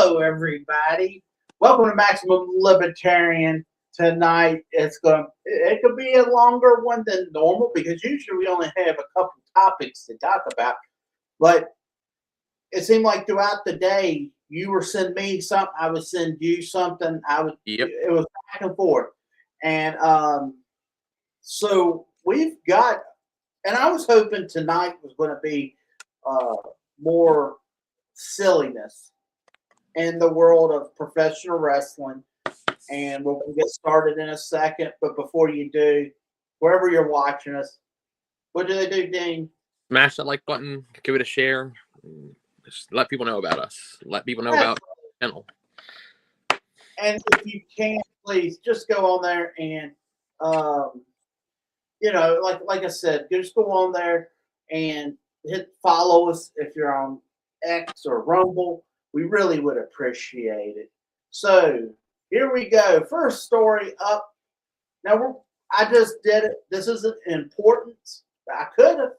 Hello, everybody. Welcome to Maximum Libertarian. Tonight, it could be a longer one than normal because usually we only have a couple topics to talk about. But it seemed like throughout the day, you were sending me something, I would send you something. It was back and forth, and so we've got. And I was hoping tonight was going to be more silliness in the world of professional wrestling. And we'll get started in a second. But before you do, wherever you're watching us, what do they do, Dean? Smash that like button, give it a share. Just let people know about us. Let people know about the channel. And if you can, please just go on there and, like I said, just go on there and hit follow us if you're on X or Rumble. We really would appreciate it. So here we go. First story up. Now I just did it. This isn't important. I could have,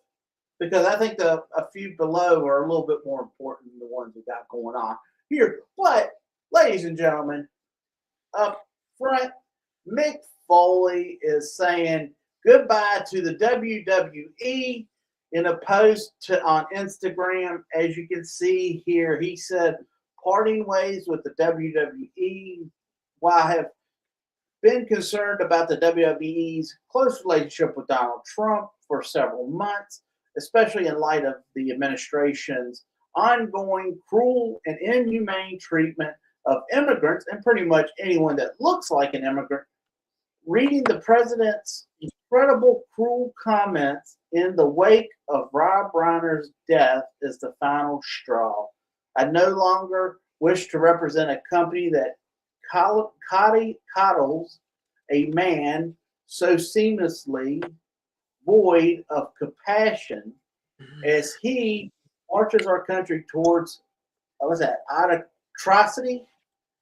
because I think a few below are a little bit more important than the ones we got going on here. But, ladies and gentlemen, up front, Mick Foley is saying goodbye to the WWE in a post on Instagram. As you can see here, he said, parting ways with the WWE. While I have been concerned about the WWE's close relationship with Donald Trump for several months, especially in light of the administration's ongoing cruel and inhumane treatment of immigrants and pretty much anyone that looks like an immigrant, reading the president's incredible cruel comments in the wake of Rob Reiner's death is the final straw. I no longer wish to represent a company that coddles a man so seamlessly void of compassion as he marches our country towards, autocracy.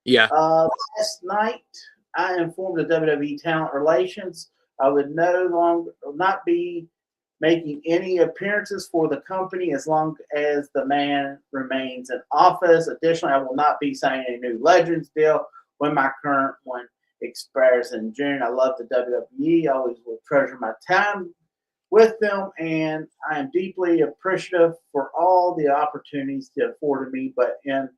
Yeah. Last night, I informed the WWE Talent Relations I would not be making any appearances for the company as long as the man remains in office. Additionally, I will not be signing a new Legends deal when my current one expires in June. I love the WWE. I always will treasure my time with them, and I am deeply appreciative for all the opportunities they afforded me. But in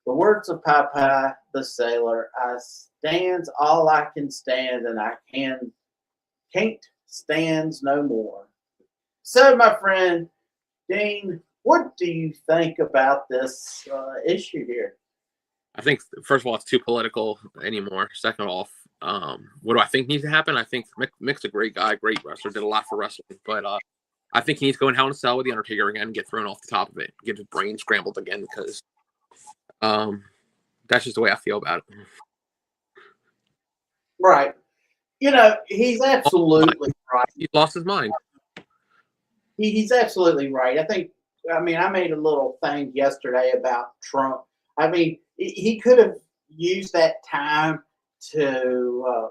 the words of Popeye the Sailor, I stands all I can stand, and I can't stands no more. So, my friend Dean, what do you think about this issue here? I think, first of all, it's too political anymore. Second off, what do I think needs to happen? I think Mick's a great guy, great wrestler, did a lot for wrestling. But I think he needs to go in Hell in a Cell with The Undertaker again and get thrown off the top of it, get his brain scrambled again, because that's just the way I feel about it. Right. He's absolutely right. He lost his mind. He's absolutely right. I made a little thing yesterday about Trump. He could have used that time to.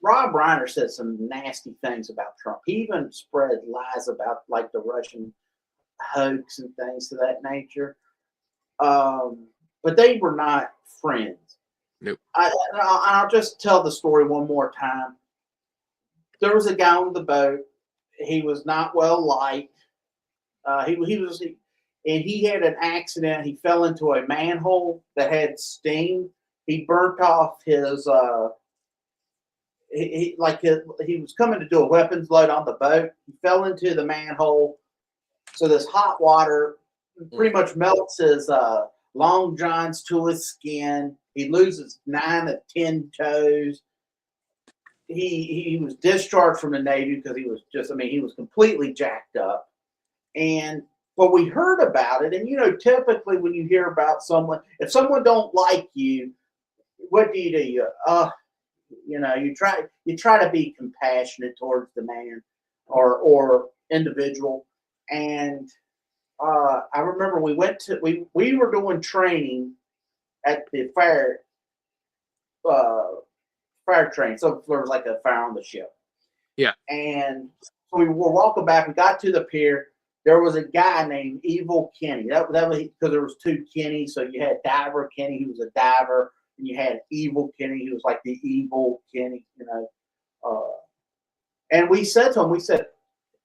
Rob Reiner said some nasty things about Trump. He even spread lies about like the Russian hoax and things to that nature. But they were not friends. Nope. I'll just tell the story one more time. There was a guy on the boat. He was not well liked. He had an accident. He fell into a manhole that had steam. He burnt off his. He was coming to do a weapons load on the boat. He fell into the manhole. So this hot water pretty much melts his long johns to his skin. He loses 9 of 10 toes. He was discharged from the Navy because he was completely jacked up. But we heard about it, and typically when you hear about someone, if someone don't like you, what do? You try to be compassionate towards the man or individual. And I remember we were doing training at the fire train. So there was like a fire on the ship. Yeah. And so we were walking back. We got to the pier. there was a guy named Evil Kenny. That was because there was two Kennys. So you had Diver Kenny, he was a diver, and you had Evil Kenny, he was like the evil Kenny, you know. And we said to him, we said,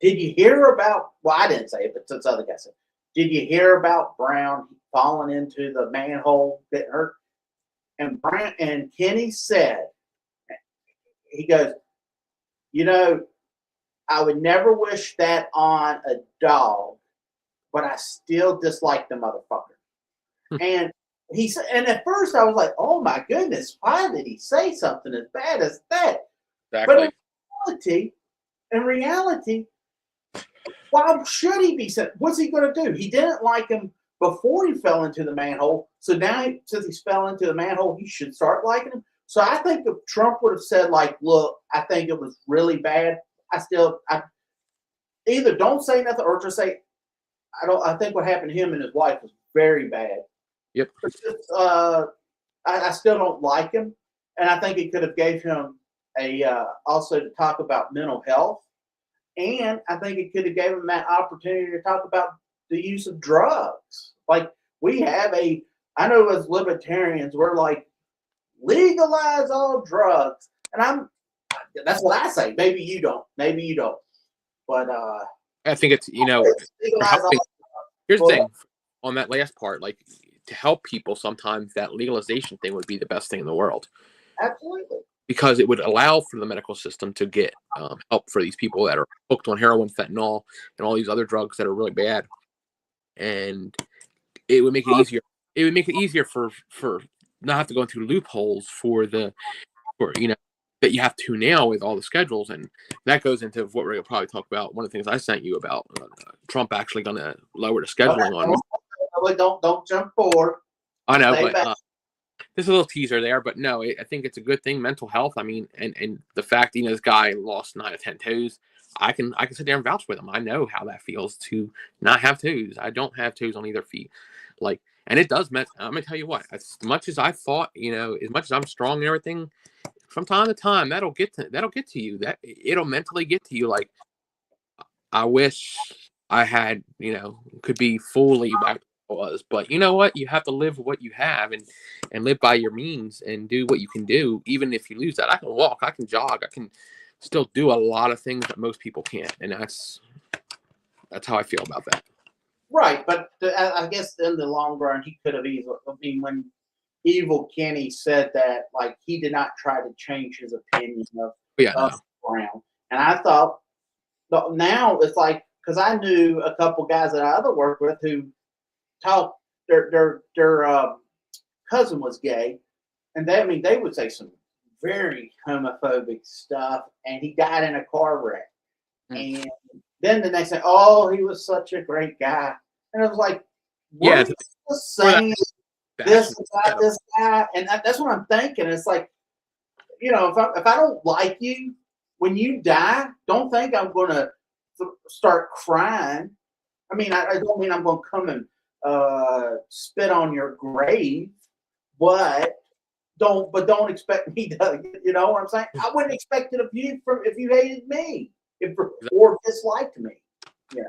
did you hear about, well, I didn't say it, but this other guy said, did you hear about Brown falling into the manhole, getting hurt? And Kenny said, he goes, you know, I would never wish that on a dog, but I still dislike the motherfucker. And he said, and at first I was like, oh my goodness, why did he say something as bad as that? Exactly. But in reality, why should he be said? What's he going to do? He didn't like him before he fell into the manhole. So now, since he fell into the manhole, he should start liking him. So I think if Trump would have said, like, look, I think it was really bad, I either don't say nothing or just say, I think what happened to him and his wife was very bad. Yep. I still don't like him. And I think it could have gave him also to talk about mental health. And I think it could have gave him that opportunity to talk about the use of drugs. Like we have I know as libertarians, we're like, legalize all drugs. And that's what I say. Maybe you don't. But I think it's, you know, here's the thing on that last part, like to help people, sometimes that legalization thing would be the best thing in the world. Absolutely. Because it would allow for the medical system to get help for these people that are hooked on heroin, fentanyl, and all these other drugs that are really bad. And it would make it easier. It would make it easier for not have to go through loopholes for you know, that you have to now with all the schedules. And that goes into what we're going to probably talk about. One of the things I sent you about Trump actually going to lower the scheduling on. Don't jump forward. I know, but there's a little teaser there, but no, I think it's a good thing. Mental health. I mean, and the fact, you know, this guy lost 9 of 10 toes. I can sit there and vouch with him. I know how that feels to not have toes. I don't have toes on either feet. Like, and it does. I'm gonna tell you what. As much as I thought, you know, as much as I'm strong and everything, from time to time, that'll get to you. That it'll mentally get to you. Like, I wish I had, you know, could be fully back was, but you know what, you have to live what you have and live by your means and do what you can do. Even if you lose that, I can walk, I can jog, I can still do a lot of things that most people can't, and that's how I feel about that. Right, but I guess in the long run, he could have easily. I mean, when Evil Kenny said that, like, he did not try to change his opinion of Brown, and I thought, now it's like, because I knew a couple guys that I other worked with who talked, their cousin was gay, and they would say some very homophobic stuff, and he died in a car wreck. And then the next thing, oh, he was such a great guy, and it was like, what are you saying this about this guy? And that's what I'm thinking. It's like, you know, if I don't like you when you die, don't think I'm going to start crying. I mean, I don't mean I'm going to come and spit on your grave, but don't expect me to, you know what I'm saying? I wouldn't expect it of you if you hated me or disliked me. Yeah.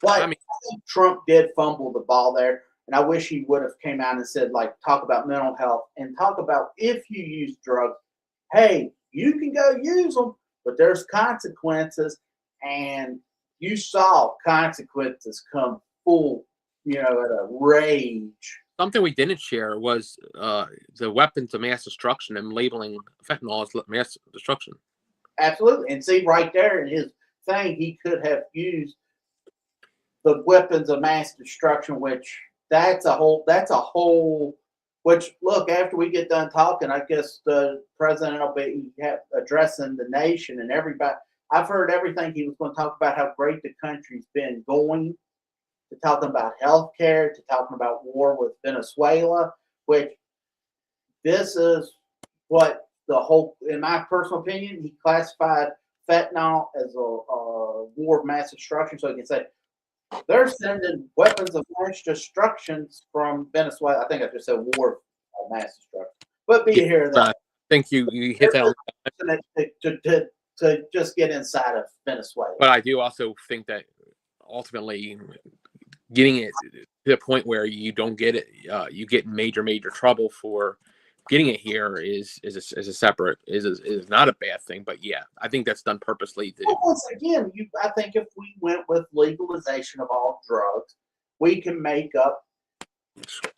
But I think Trump did fumble the ball there, and I wish he would have came out and said, like, talk about mental health and talk about if you use drugs, hey, you can go use them, but there's consequences, and you saw consequences come full, you know, at a rage. Something we didn't share was the weapons of mass destruction and labeling fentanyl as mass destruction. Absolutely. And see, right there in his thing, he could have used the weapons of mass destruction, which that's a whole, which, look, after we get done talking, I guess the president will be addressing the nation and everybody. I've heard everything he was going to talk about, how great the country's been going, to talking about healthcare, to talking about war with Venezuela, which this is what the whole, in my personal opinion, he classified fentanyl as a war of mass destruction. So he can say, they're sending weapons of mass destruction from Venezuela. I think I just said war of mass destruction. But be here that. I think you hit that to just get inside of Venezuela. But I do also think that ultimately getting it to the point where you don't get it, you get major trouble for getting it here is not a bad thing. But yeah, I think that's done purposely. Well, once again, I think if we went with legalization of all drugs, we can make up.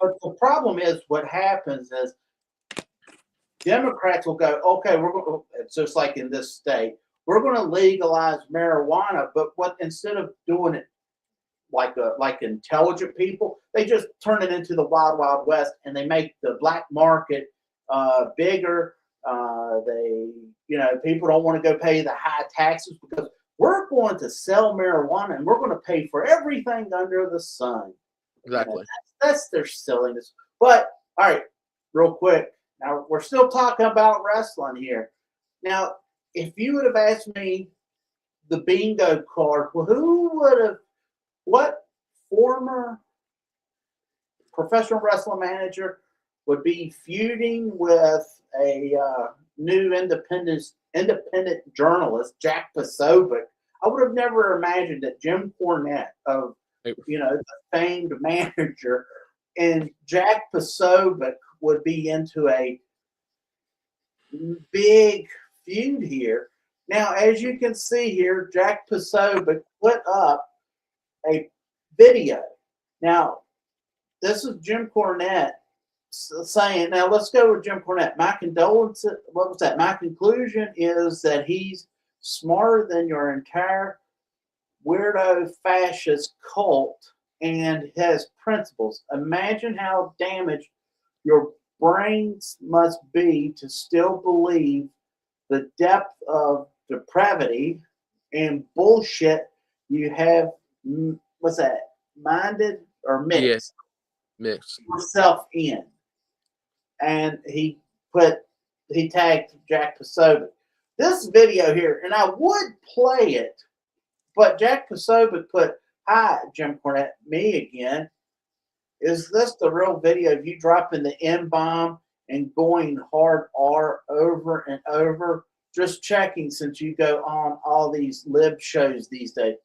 But the problem is, what happens is Democrats will go, okay, it's just like in this state, we're going to legalize marijuana, but instead of doing it like intelligent people, they just turn it into the wild, wild west, and they make the black market bigger. People don't want to go pay the high taxes because we're going to sell marijuana and we're going to pay for everything under the sun. Exactly. That's their silliness. But all right, real quick. Now we're still talking about wrestling here. Now, if you would have asked me the bingo card, well, what former professional wrestling manager would be feuding with a new independent journalist, Jack Posobiec? I would have never imagined that Jim Cornette, the famed manager, and Jack Posobiec would be into a big feud here. Now, as you can see here, Jack Posobiec put up a video. Now, this is Jim Cornette saying, now let's go with Jim Cornette. My condolences, what was that? My conclusion is that he's smarter than your entire weirdo fascist cult and has principles. Imagine how damaged your brains must be to still believe the depth of depravity and bullshit you have. What's that? Minded or mixed? Yes, mixed yourself in. And he tagged Jack Posobiec. This video here, and I would play it, but Jack Posobiec put, "Hi, Jim Cornette, me again. Is this the real video of you dropping the N-bomb and going hard R over and over? Just checking since you go on all these lib shows these days."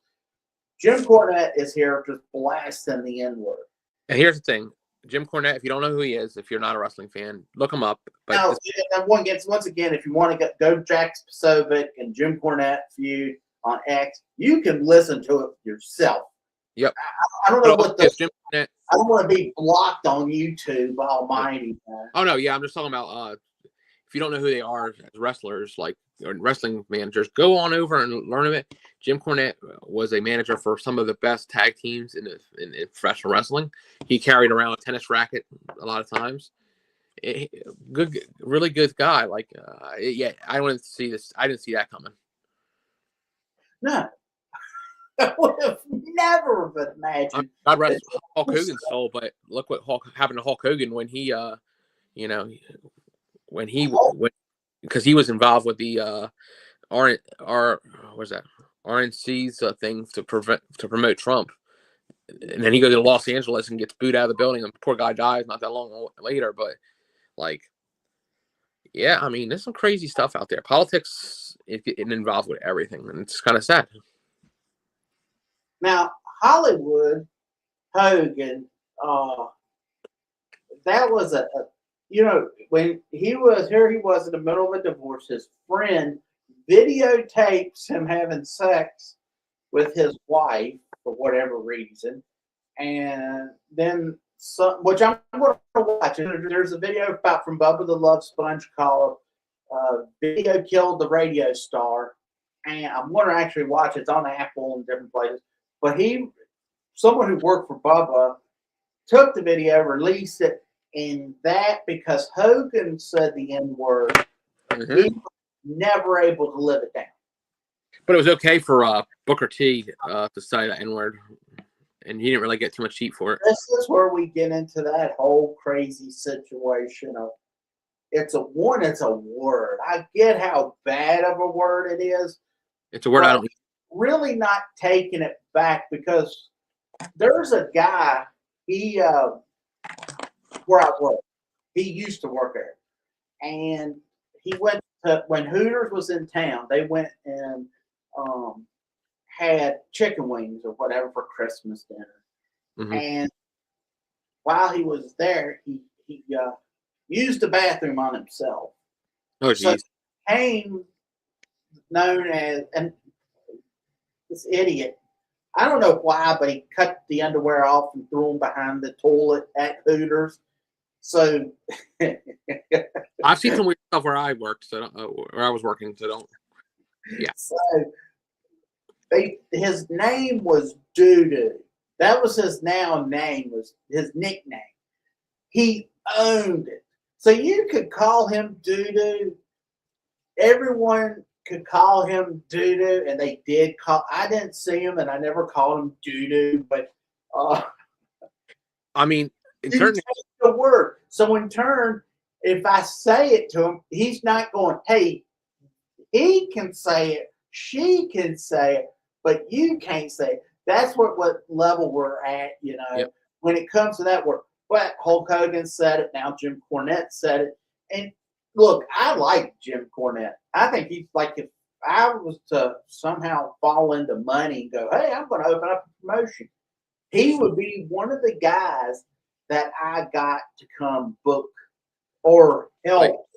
Jim Cornette is here just blasting the N-word. And here's the thing. Jim Cornette, if you don't know who he is, if you're not a wrestling fan, look him up. But now, once again, if you want to go Jack Posobiec and Jim Cornette feud on X, you can listen to it yourself. Yep. I don't know what Jim Cornette, I don't want to be blocked on YouTube, almighty. Oh no, yeah, I'm just talking about if you don't know who they are as wrestlers, like or wrestling managers, go on over and learn of it. Jim Cornette was a manager for some of the best tag teams in professional wrestling. He carried around a tennis racket a lot of times. Really good guy. Like, yeah, I wanted to see this. I didn't see that coming. No, I would have never imagined. God rest Hulk Hogan's soul, but look what happened to Hulk Hogan when he, because he was involved with the RNC's thing to promote Trump, and then he goes to Los Angeles and gets booed out of the building, and the poor guy dies not that long later. But like, yeah, I mean, there's some crazy stuff out there. Politics it involved with everything, and it's kind of sad. Now, Hollywood Hogan, that was when he was here, he was in the middle of a divorce. His friend videotapes him having sex with his wife for whatever reason, and then some, which I'm going to watch. There's a video from Bubba the Love Sponge called "Video Killed the Radio Star," and I'm going to actually watch it. It's on Apple and different places. But someone who worked for Bubba, took the video, released it, and that because Hogan said the N-word, he was never able to live it down. But it was okay for Booker T to say the N-word, and he didn't really get too much heat for it. This is where we get into that whole crazy situation of it's a word. I get how bad of a word it is. It's a word I don't really not taking it back because there's a guy where I work. He used to work there, and he went to when Hooters was in town. They went and had chicken wings or whatever for Christmas dinner. Mm-hmm. And while he was there, he used the bathroom on himself. Oh, So geez. he became known as, and this idiot, I don't know why, but he cut the underwear off and threw them behind the toilet at Hooters. So I've seen some weird stuff where I worked, so where I was working, so don't. Yeah. So his name was Doo-Doo. That was his name, was his nickname. He owned it. So you could call him Doo-Doo. Everyone could call him Doo-Doo, and they did call. I didn't see him, and I never called him Doo-Doo, but I mean, in you certain take the word. So in turn, if I say it to him, he's not going, hey, he can say it, she can say it, but you can't say it. That's what level we're at, Yep. when it comes to that word. But Hulk Hogan said it, now Jim Cornette said it. And look, I like Jim Cornette. I think he's like, if I was to somehow fall into money and go, hey, I'm going to open up a promotion, he would be one of the guys that I got to come book or help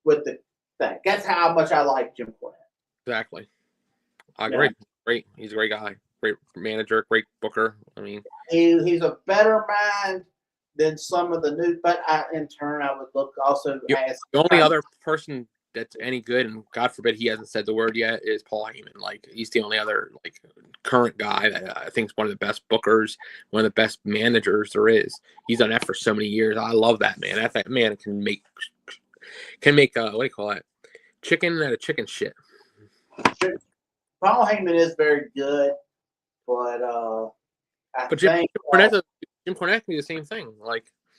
with the thing. That's how much I like Jim Cornette. Exactly. I agree. Yeah. Great. He's a great guy. Great manager. Great booker. I mean, he's a better mind than some of the new. But in turn, I would look also as the only other person that's any good, and God forbid he hasn't said the word yet, is Paul Heyman. Like, he's the only other current guy that I think is one of the best bookers, one of the best managers there is. He's done that for so many years. I love that man. That man can make what do you call that? Chicken out of chicken shit. Paul Heyman is very good, but Jim Cornette can do the same thing.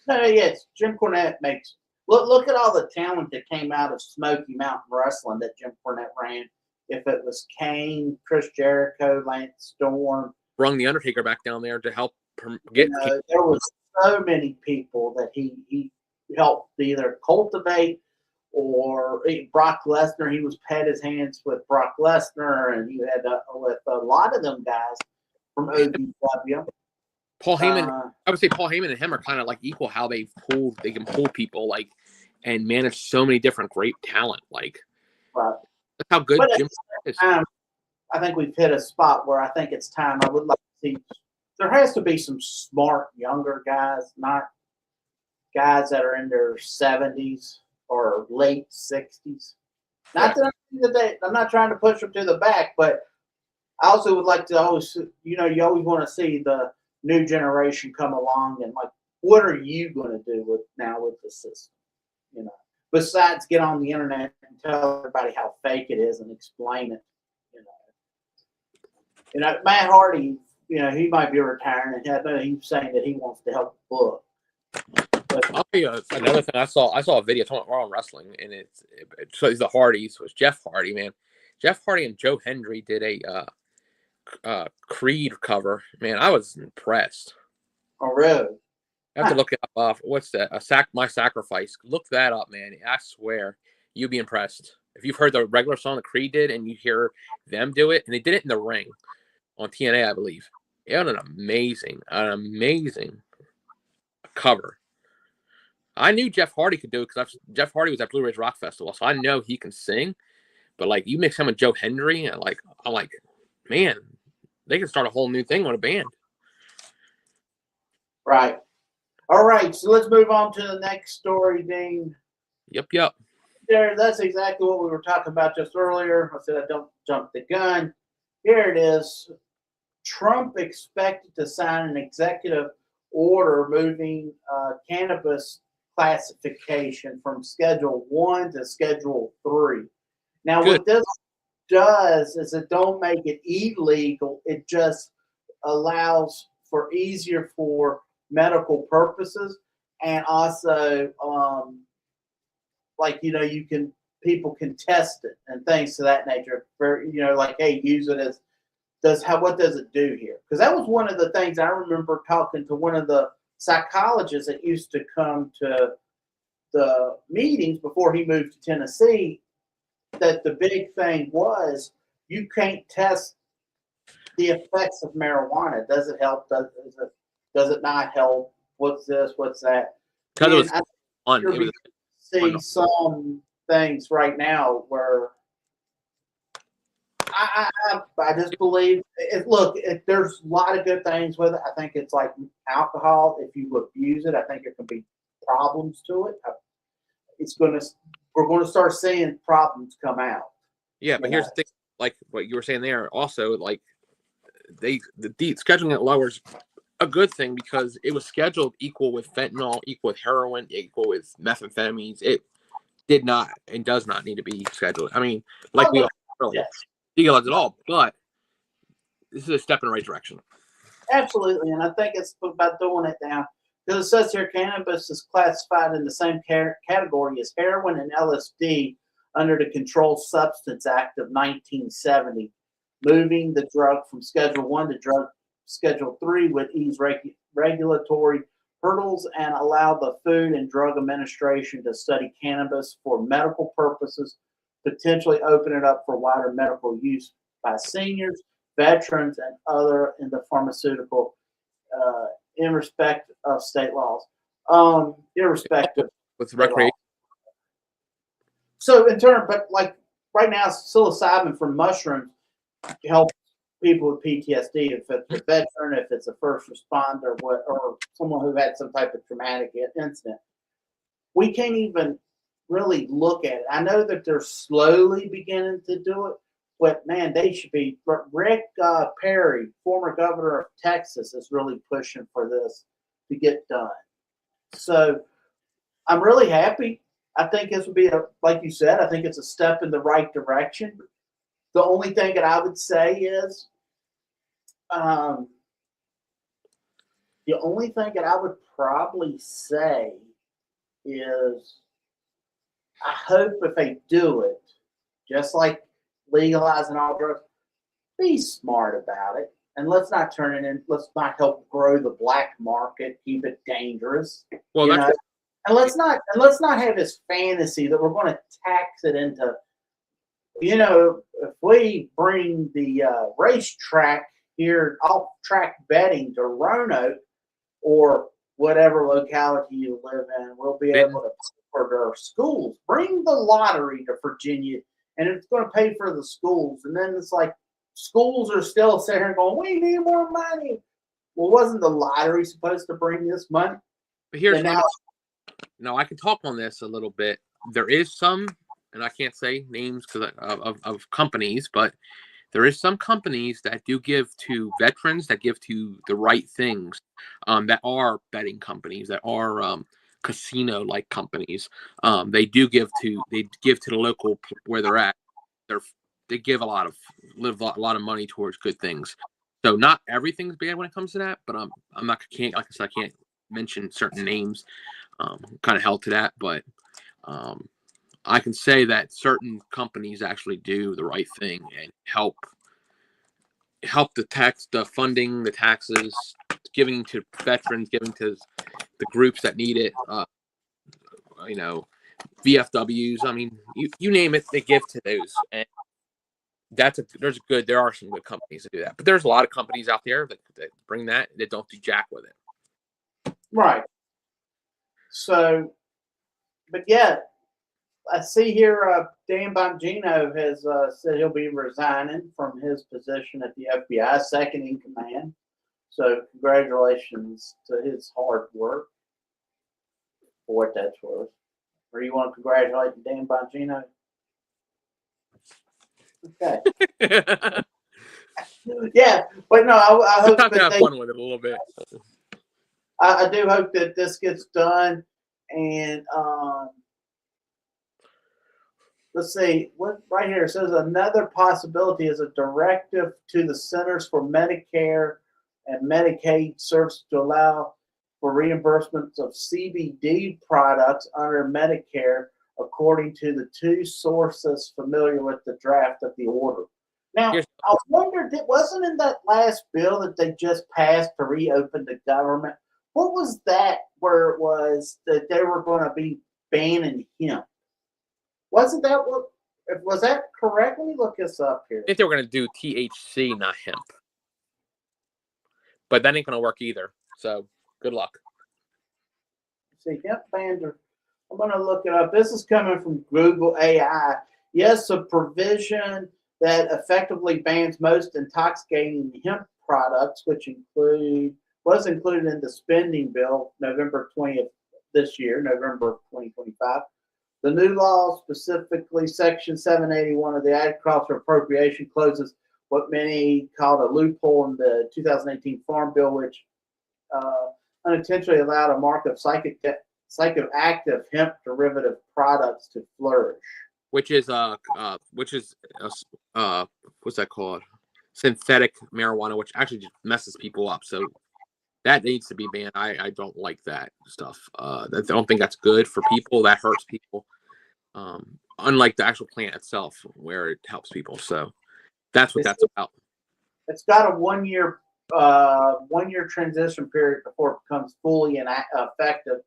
Yes, Jim Cornette makes. Look at all the talent that came out of Smoky Mountain Wrestling that Jim Cornette ran. If it was Kane, Chris Jericho, Lance Storm, brung the Undertaker back down there to help get. There was so many people that he helped either cultivate or Brock Lesnar. He was pat his hands with Brock Lesnar, and he had with a lot of them guys from OVW. Paul Heyman, I would say Paul Heyman and him are kind of like equal. How they can pull people and manage so many different great talent. Right. That's how good Jim is. I think we've hit a spot where I think it's time. I would like to see. There has to be some smart younger guys, not guys that are in their 70s or late 60s. Not that I'm not trying to push them to the back, but I also would like to always, you always want to see the new generation come along and what are you going to do with the system? Besides get on the internet and tell everybody how fake it is and explain it. Matt Hardy, he might be retiring, and he's saying that he wants to help book. I'll tell you another thing. I saw a video talking about Raw Wrestling, and it's the Hardys. So it's Jeff Hardy, man. Jeff Hardy and Joe Hendry did a Creed cover. Man, I was impressed. Oh, really? I have to look it up. What's that? My Sacrifice. Look that up, man. I swear, you'd be impressed. If you've heard the regular song that Creed did and you hear them do it, and they did it in the ring on TNA, I believe. It had an amazing cover. I knew Jeff Hardy could do it because Jeff Hardy was at Blue Ridge Rock Festival, so I know he can sing. But you mix him with Joe Hendry, and I'm like, man, they can start a whole new thing on a band. Right. All right, so let's move on to the next story, Dean. Yep. There, that's exactly what we were talking about just earlier. I said I don't jump the gun. Here it is. Trump expected to sign an executive order moving cannabis classification from Schedule 1 to Schedule 3. Now, what this does is it don't make it illegal. It just allows for easier for medical purposes, and also people can test it and things to that nature. Hey, use it as what does it do here? Because that was one of the things I remember talking to one of the psychologists that used to come to the meetings before he moved to Tennessee, that the big thing was you can't test the effects of marijuana. Does it help? Does it not help? What's this? What's that? Because it was I fun. think It was see fun. some things right now where I just believe look, there's a lot of good things with it. I think it's like alcohol. If you abuse it, I think there can be problems to it. We're going to start seeing problems come out. Yeah, but here's the thing, like what you were saying there, also like the scheduling it lower is a good thing because it was scheduled equal with fentanyl, equal with heroin, equal with methamphetamines. It did not and does not need to be scheduled. I mean, like we all earlier, legalize it all, but this is a step in the right direction. Absolutely, and I think it's about doing it now. Because it says here cannabis is classified in the same category as heroin and LSD under the Controlled Substance Act of 1970, moving the drug from Schedule 1 to Schedule 3 would ease regulatory hurdles and allow the Food and Drug Administration to study cannabis for medical purposes, potentially open it up for wider medical use by seniors, veterans, and other in the pharmaceutical in respect of state laws, irrespective with recreation. So in turn, but like right now, psilocybin from mushrooms helps people with PTSD. If it's a veteran, if it's a first responder, or someone who had some type of traumatic incident, we can't even really look at it. I know that they're slowly beginning to do it, but man, they should be. Rick Perry, former governor of Texas, is really pushing for this to get done. So I'm really happy. I think this would be, like you said, I think it's a step in the right direction. The only thing that I would say is, the only thing that I would probably say is, I hope if they do it, just like legalizing all drugs, be smart about it. And let's not turn it in, let's not help grow the black market, keep it dangerous. Well, that's and let's not have this fantasy that we're going to tax it into, if we bring the racetrack here, off-track betting to Roanoke or whatever locality you live in, we'll be able to pay for their schools. Bring the lottery to Virginia, and it's going to pay for the schools. And then it's like schools are still sitting here going, we need more money. Well, wasn't the lottery supposed to bring this money? But here's now I can talk on this a little bit. There is some, and I can't say names because of companies, but there is some companies that do give to veterans, that give to the right things, that are betting companies, that are casino-like companies. They give to the local where they're at. They give a lot of money towards good things. So not everything's bad when it comes to that, but I can't mention certain names. Kind of held to that, but I can say that certain companies actually do the right thing and help the funding, the taxes, giving to veterans, giving to the groups that need it. VFWs. I mean, you name it, they give to those, and there are some good companies that do that, but there's a lot of companies out there that bring that don't do jack with it. Right. So, but yeah, I see here Dan Bongino has said he'll be resigning from his position at the FBI, second in command. So congratulations to his hard work, for what that's worth. Or you want to congratulate Dan Bongino? Okay. Yeah, but no, I hope to have fun with it a little bit. I do hope that this gets done, and let's see what right here it says. Another possibility is a directive to the Centers for Medicare and Medicaid Services to allow for reimbursements of CBD products under Medicare, according to the two sources familiar with the draft of the order. Now, I wondered, wasn't in that last bill that they just passed to reopen the government? What was that where it was that they were going to be banning hemp? Wasn't that was that correct? Let me look this up here. I think they were going to do THC, not hemp. but that ain't gonna work either. So good luck. See, hemp bans are. I'm going to look it up. This is coming from Google AI. Yes, a provision that effectively bans most intoxicating hemp products, which was included in the spending bill November 20th this year, November of 2025. The new law, specifically Section 781 of the Agricultural Appropriation, closes what many called a loophole in the 2018 Farm Bill, which unintentionally allowed a market of psychoactive hemp derivative products to flourish. Which is what's that called? Synthetic marijuana, which actually just messes people up. So that needs to be banned. I don't like that stuff. I don't think that's good for people. That hurts people. Unlike the actual plant itself, where it helps people. So that's what that's about. It's got a 1 year transition period before it becomes fully effective,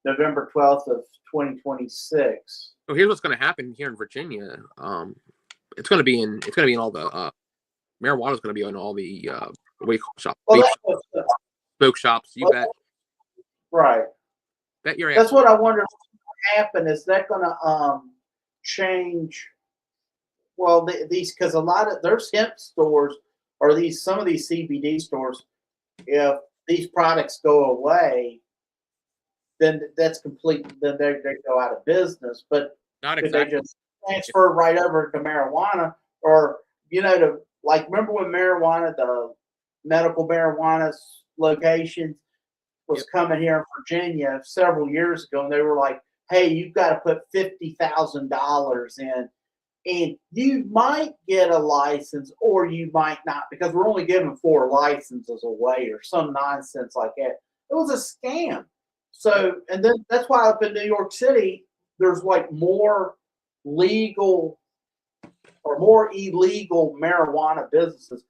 November 12th of 2026. So here's what's going to happen here in Virginia. It's going to be in all the marijuana is going to be in all the shops, smoke shops. You bet. Right. Bet your ass. That's what I wonder what's going to happen. Is that going to change? Well, these, because a lot of there's hemp stores or some of these CBD stores. If these products go away, then that's complete. Then they go out of business. But Not could exactly. they just transfer right over to marijuana, or to remember when marijuana, the medical marijuana locations was coming here in Virginia several years ago, and they were like, "Hey, you've got to put $50,000 in, and you might get a license, or you might not, because we're only giving 4 licenses away, or some nonsense like that." It was a scam. So, and then that's why up in New York City, there's more legal or more illegal marijuana businesses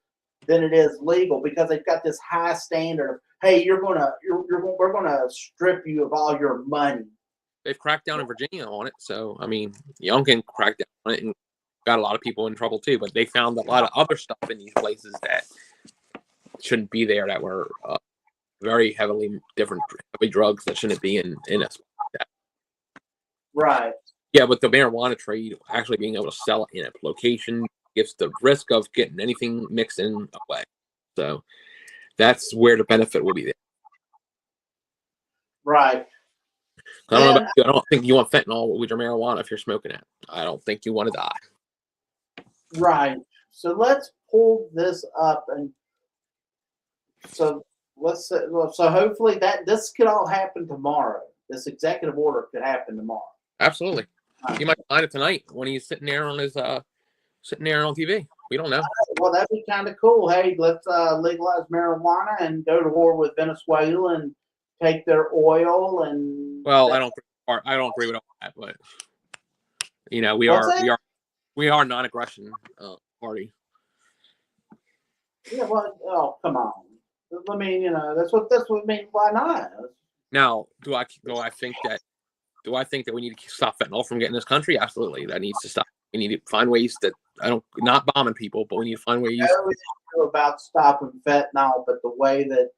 than it is legal, because they've got this high standard of, hey, we're gonna strip you of all your money. They've cracked down in Virginia on it. So I mean, Youngkin cracked down on it and got a lot of people in trouble too. But they found a lot of other stuff in these places that shouldn't be there, that were very heavy drugs that shouldn't be in us. Right. Yeah, but the marijuana trade, actually being able to sell it in a location, gives the risk of getting anything mixed in away. So that's where the benefit will be there. Right. I don't know about you. I don't think you want fentanyl with your marijuana if you're smoking it. I don't think you want to die. Right. So let's pull this up, and so hopefully this could all happen tomorrow. This executive order could happen tomorrow. Absolutely. He might find it tonight when he's sitting there on TV. We don't know. Well, that'd be kind of cool. Hey, let's legalize marijuana and go to war with Venezuela and take their oil and. Well, I don't agree with all that, but we are non-aggression party. Yeah. Well, oh, come on. I mean, that's what I mean. Why not? Now, do I think that we need to stop fentanyl from getting this country? Absolutely, that needs to stop. We need to find ways that not bombing people, but we need to find ways. I always know about stopping fentanyl, but the way that,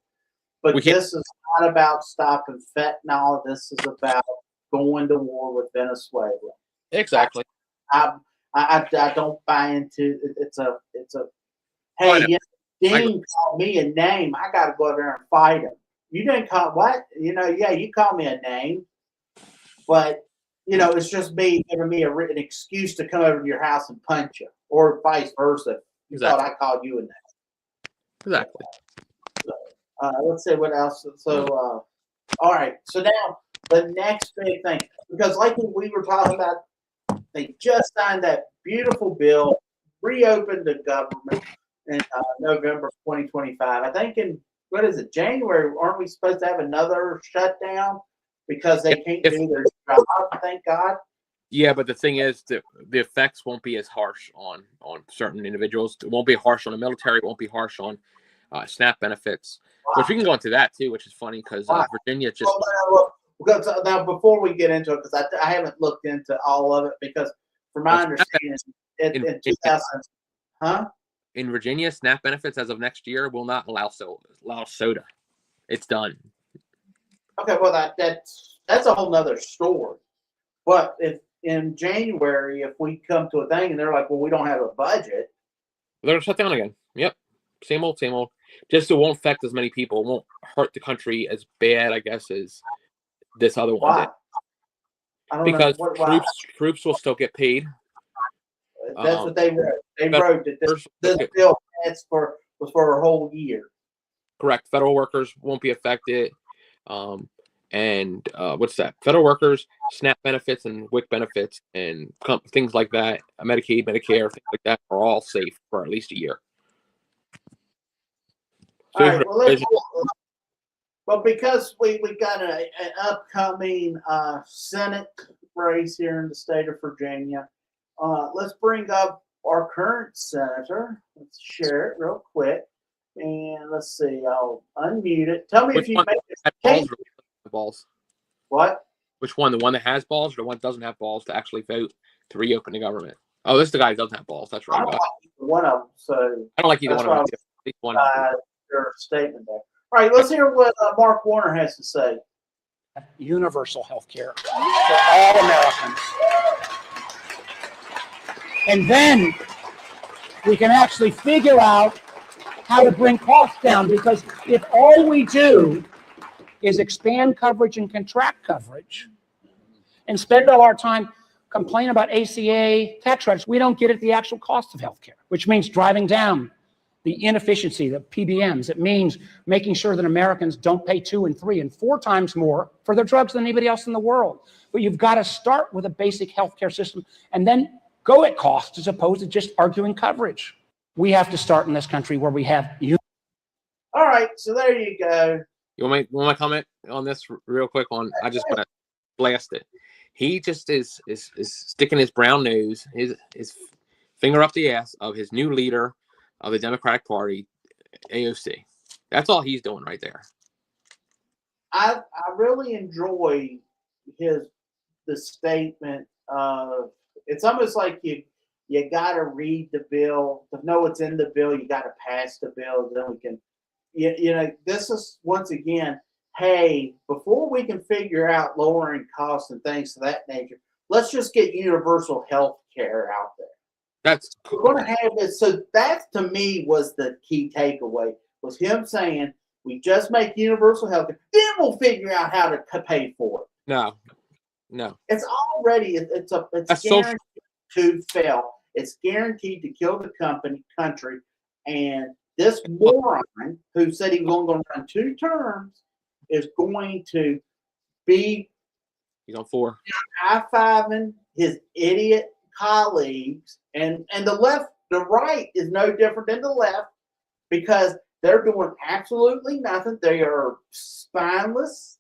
this is not about stopping fentanyl. This is about going to war with Venezuela. Exactly. I don't buy into it. It's a. Hey, Dean called me a name. I got to go over there and fight him. You didn't call what? Yeah, you called me a name, but it's just me giving me an excuse to come over to your house and punch you, or vice versa. You thought I called you a name. Exactly. So, let's see what else. So, all right. So now the next big thing, because like we were talking about, they just signed that beautiful bill, reopened the government in November 2025. I think in January, aren't we supposed to have another shutdown because they can't do their job? Thank God. Yeah, but the thing is that the effects won't be as harsh on certain individuals. It won't be harsh on the military. It won't be harsh on SNAP benefits, which we can go into that too, which is funny because Virginia just. Because now, before we get into it, because I haven't looked into all of it, because from my understanding, in 2000, huh? in Virginia, SNAP benefits as of next year will not allow soda. It's done. Okay, well that's a whole nother story. But if in January, if we come to a thing and they're like, well, we don't have a budget, they're gonna shut down again. Yep, same old, same old. Just so it won't affect as many people. It won't hurt the country as bad, I guess, as this other one why? did. I don't Because know. troops will still get paid. That's what they wrote. They wrote that this bill was for a whole year. Correct. Federal workers won't be affected. And what's that? Federal workers, SNAP benefits and WIC benefits and things like that, Medicaid, Medicare, things like that are all safe for at least a year. So all right, well, because we got an upcoming Senate race here in the state of Virginia, let's bring up our current senator. Let's share it real quick. And let's see, I'll unmute it. Tell me if you make balls. What? Which one? The one that has balls or the one that doesn't have balls to actually vote to reopen the government? Oh, this is the guy that doesn't have balls. That's right. I don't like one of them, so I don't like either one of them. Their statement there. All right, let's hear what Mark Warner has to say. Universal health care for all Americans. And then we can actually figure out how to bring costs down, because if all we do is expand coverage and contract coverage and spend all our time complaining about ACA tax credits, we don't get at the actual cost of healthcare, which means driving down the inefficiency, the PBMs. It means making sure that Americans don't pay 2 and 3 and 4 times more for their drugs than anybody else in the world. But you've got to start with a basic healthcare system and then go at cost as opposed to just arguing coverage. We have to start in this country where we have you. All right, so there you go. You want my comment on this real quick? I just want to blast it. He just is sticking his brown nose, his finger up the ass of his new leader of the Democratic Party, AOC. That's all he's doing right there. I really enjoy the statement of, it's almost like you got to read the bill to know what's in the bill. You got to pass the bill, then we can. This is once again, hey, before we can figure out lowering costs and things of that nature, let's just get universal health care out there. That's cool. We're going to have this. So that to me was the key takeaway, was him saying, we just make universal health care, then we'll figure out how to pay for it. No. It's already, it's guaranteed to fail. It's guaranteed to kill the country. And this moron who said he was only going to run 2 terms is going to be he's on 4. high-fiving his idiot colleagues, and the right is no different than the left, because they're doing absolutely nothing. They are spineless,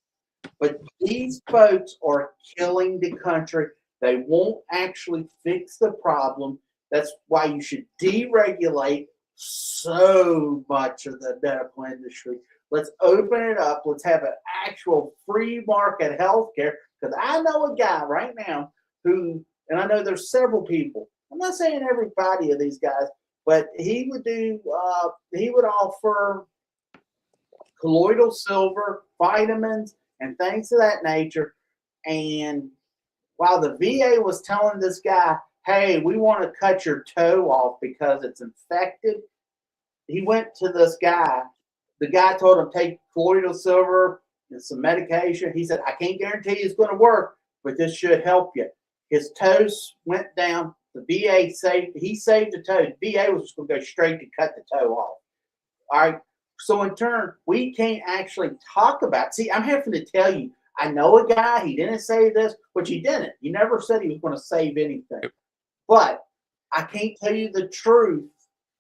but these folks are killing the country. They won't actually fix the problem. That's why you should deregulate so much of the medical industry. Let's open it up. Let's have an actual free market healthcare. Because I know a guy right now who, and I know there's several people. I'm not saying everybody of these guys, but he would offer colloidal silver, vitamins, and things of that nature. And while the VA was telling this guy, hey, we want to cut your toe off because it's infected, he went to this guy. The guy told him, take colloidal silver and some medication. He said, I can't guarantee it's going to work, but this should help you. His toes went down. The VA saved the toe. The VA was just going to go straight to cut the toe off. All right. So in turn, we can't actually talk about, see, I'm having to tell you, I know a guy, he didn't say this, which he didn't. He never said he was going to save anything. But I can't tell you the truth.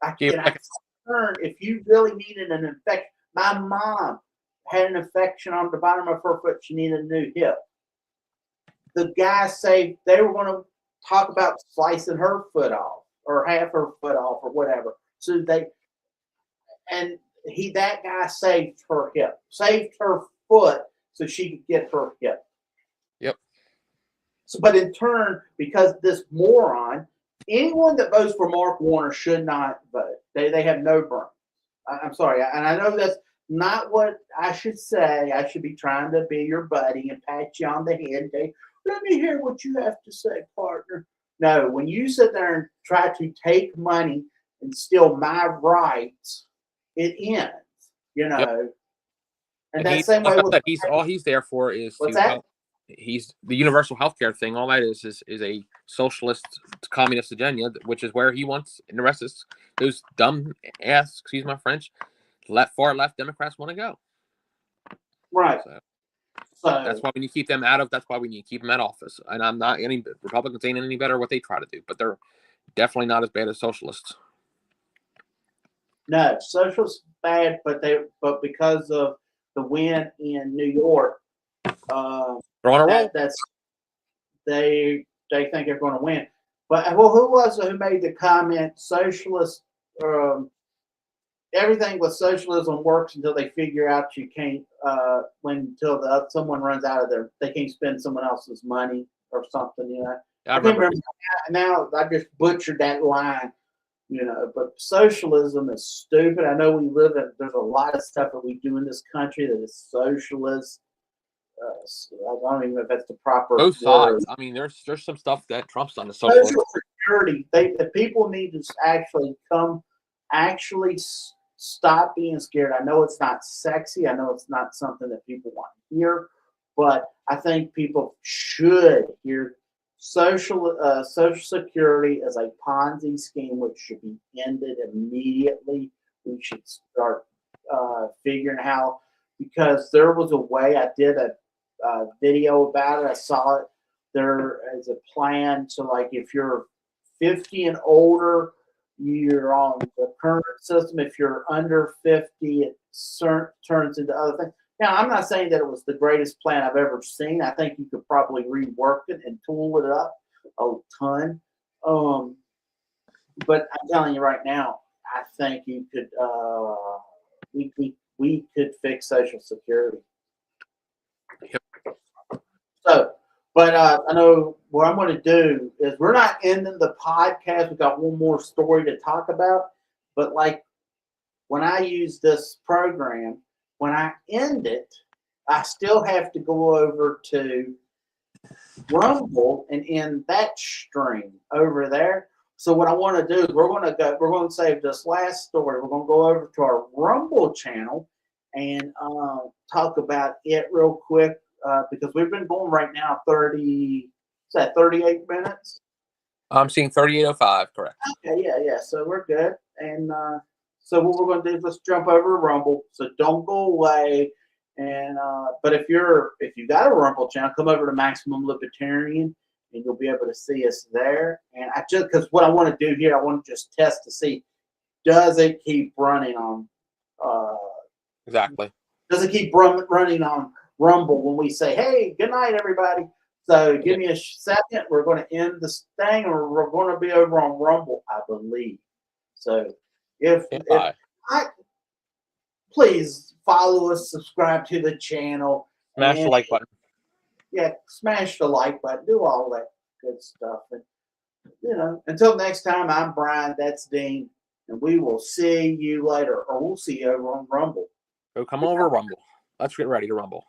I turn if you really needed an infection. My mom had an infection on the bottom of her foot. She needed a new hip. The guy said they were going to talk about slicing her foot off or half her foot off or whatever. So that guy saved her hip, saved her foot so she could get her hip. Yep. So, but in turn, because this moron anyone that votes for Mark Warner should not vote. They have no brain. I'm sorry, and I know that's not what I should say. I should be trying to be your buddy and pat you on the head and say, "Let me hear what you have to say, partner." No, when you sit there and try to take money and steal my rights, it ends. You know, Yep. and that same way with he's all he's there for is what's to that? help. He's the universal healthcare thing. All that is a socialist communist agenda, which is where he wants, and the rest is those dumb ass, excuse my French, far left Democrats want to go. Right. So that's why we need to keep them out of. That's why we need to keep them out of office. And I'm not any Republicans ain't any better what they try to do, but they're definitely not as bad as socialists. No, socialists bad, but because of the win in New York, They're on a roll. They think they're going to win. But well, who was it who made the comment? Socialist, everything with socialism works until they figure out you can't. Until someone runs out of they can't spend someone else's money or something. You know, I remember. Now I just butchered that line. You know, but socialism is stupid. I know there's a lot of stuff that we do in this country that is socialist. I don't even know if that's the proper Both word. sides. I mean, there's some stuff that Trump's done to socialism. Social security. The people need to actually stop being scared. I know it's not sexy. I know it's not something that people want to hear, but I think people should hear Social Security is a Ponzi scheme which should be ended immediately. We should start figuring how, because there was a way. I did a video about it. I saw it. There is a plan. So, like, if you're 50 and older, you're on the current system. If you're under 50, it turns into other things. Now, I'm not saying that it was the greatest plan I've ever seen. I think you could probably rework it and tool it up a ton. But I'm telling you right now, I think you could. We could fix Social Security. Yep. So, but I know what I'm going to do is we're not ending the podcast. We got one more story to talk about. But like when I use this program, when I end it, I still have to go over to Rumble and end that stream over there. So what I want to do is we're going to save this last story. We're going to go over to our Rumble channel and talk about it real quick because we've been going right now 38 minutes? I'm seeing 38:05, correct. Okay, yeah. So we're good. And so what we're going to do is let's jump over to Rumble. So don't go away. And but if you got a Rumble channel, come over to Maximum Libertarian, and you'll be able to see us there. And because what I want to do here, I want to just test to see, does it keep running on? Exactly. Does it keep running on Rumble when we say, "Hey, good night, everybody"? So give me a second. We're going to end this thing, or we're going to be over on Rumble, I believe. So if please follow us, subscribe to the channel. Smash the like button. Yeah, smash the like button. Do all that good stuff. And, until next time, I'm Brian. That's Dean. And we will see you later. Or we'll see you over on Rumble. So come over Rumble. Let's get ready to rumble.